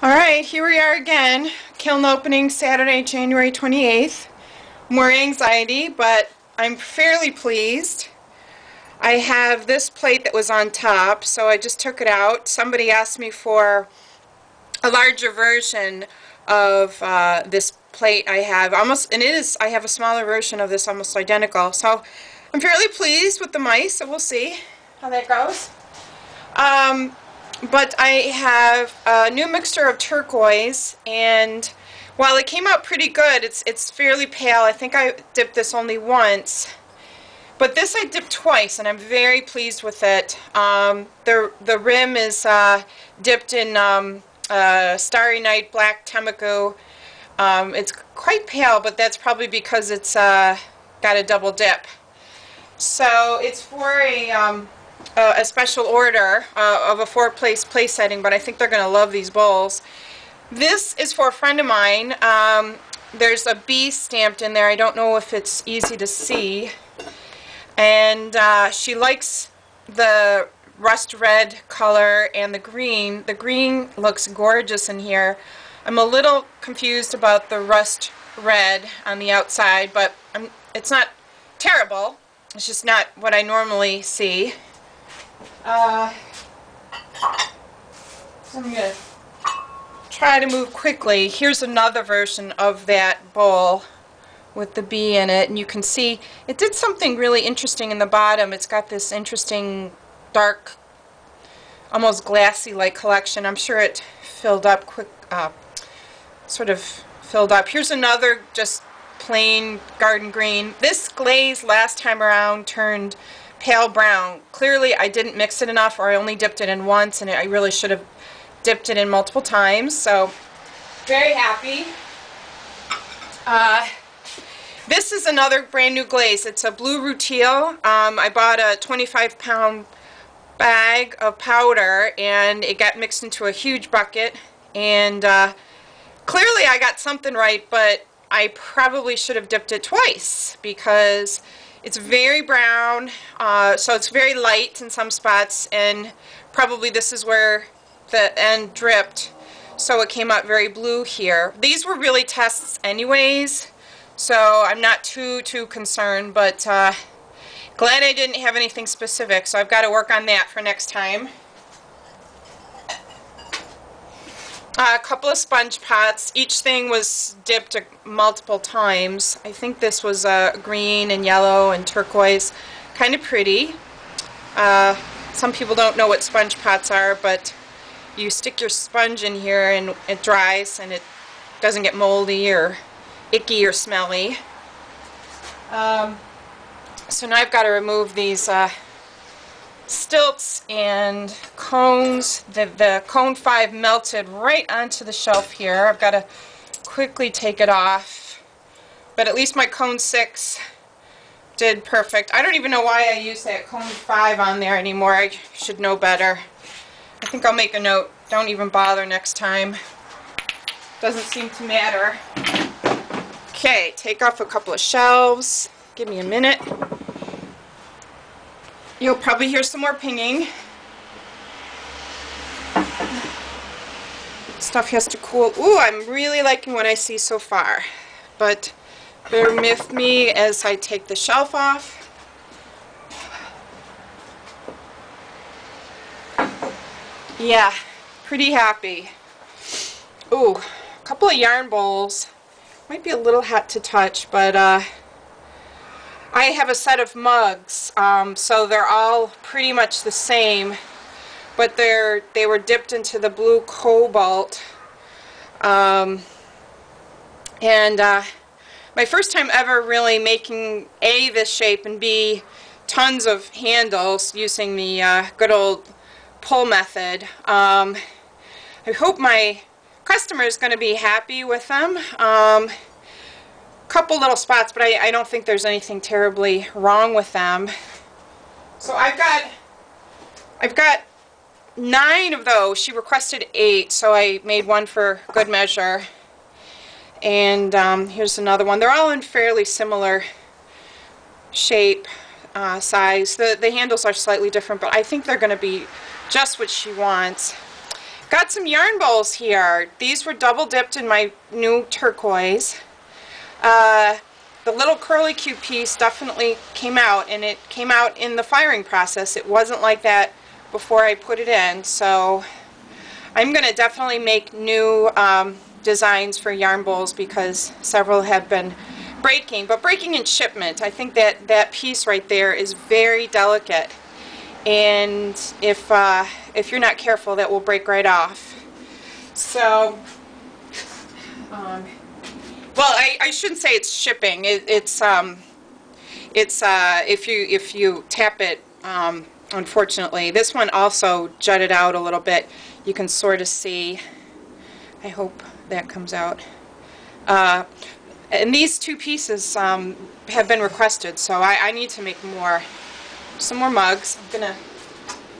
Alright, here we are again. Kiln opening Saturday, January 28th. More anxiety, but I'm fairly pleased. I have this plate that was on top, so I just took it out. Somebody asked me for a larger version of this plate I have. I have a smaller version of this, almost identical. So I'm fairly pleased with the mice, so we'll see how that goes. But I have a new mixture of turquoise, and while it came out pretty good, it's fairly pale. I think I dipped this only once, but this I dipped twice, and I'm very pleased with it. The rim is dipped in Starry Night Black Temeko. It's quite pale, but that's probably because it's got a double dip. So it's for a special order of a 4-place place setting, but I think they're going to love these bowls. This is for a friend of mine. There's a B stamped in there. I don't know if it's easy to see. And she likes the rust red color and the green. The green looks gorgeous in here. I'm a little confused about the rust red on the outside, but it's not terrible. It's just not what I normally see. So I'm going to try to move quickly. Here's another version of that bowl with the bee in it, and you can see it did something really interesting in the bottom. It's got this interesting dark, almost glassy like collection. I'm sure it filled up sort of filled up. Here's another just plain garden green. This glaze last time around turned pale brown. Clearly I didn't mix it enough, or I only dipped it in once, and I really should have dipped it in multiple times. So very happy. This is another brand new glaze. It's a blue rutile. I bought a 25-pound bag of powder, and it got mixed into a huge bucket, and clearly I got something right, but I probably should have dipped it twice because it's very brown, so it's very light in some spots, and probably this is where the end dripped, so it came out very blue here. These were really tests anyways, so I'm not too concerned, but glad I didn't have anything specific, so I've got to work on that for next time. A couple of sponge pots. Each thing was dipped multiple times. I think this was green and yellow and turquoise. Kind of pretty. Some people don't know what sponge pots are, but you stick your sponge in here and it dries and it doesn't get moldy or icky or smelly. So now I've got to remove these stilts and cones. The cone 5 melted right onto the shelf here. I've got to quickly take it off, but at least my cone 6 did perfect. I don't even know why I used that cone 5 on there anymore. I should know better. I think I'll make a note. Don't even bother next time. Doesn't seem to matter. Okay, take off a couple of shelves. Give me a minute. You'll probably hear some more pinging. Stuff has to cool. Ooh, I'm really liking what I see so far. But bear with me as I take the shelf off. Yeah, pretty happy. Ooh, a couple of yarn bowls. Might be a little hot to touch, but I have a set of mugs, so they're all pretty much the same, but they were dipped into the blue cobalt. And my first time ever really making A, this shape, and B, tons of handles using the good old pull method. I hope my customer is going to be happy with them. Couple little spots, but I don't think there's anything terribly wrong with them. So I've got 9 of those. She requested 8, so I made one for good measure. And here's another one. They're all in fairly similar shape, size. The handles are slightly different, but I think they're going to be just what she wants. Got some yarn bowls here. These were double dipped in my new turquoise. The little curlicue piece definitely came out, and it came out in the firing process. It wasn't like that before I put it in, so I'm going to definitely make new designs for yarn bowls because several have been breaking, but breaking in shipment. I think that piece right there is very delicate, and if you're not careful, that will break right off. So, well, I shouldn't say it's shipping. It's if you tap it. Unfortunately, this one also jutted out a little bit. You can sort of see. I hope that comes out. And these two pieces have been requested, so I need to make more. Some more mugs. I'm gonna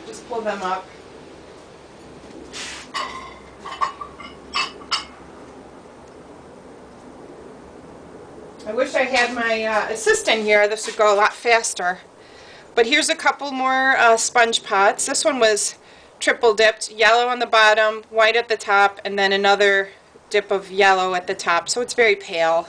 just pull them up. I wish I had my assistant here. This would go a lot faster. But here's a couple more sponge pots. This one was triple dipped, yellow on the bottom, white at the top, and then another dip of yellow at the top, so it's very pale.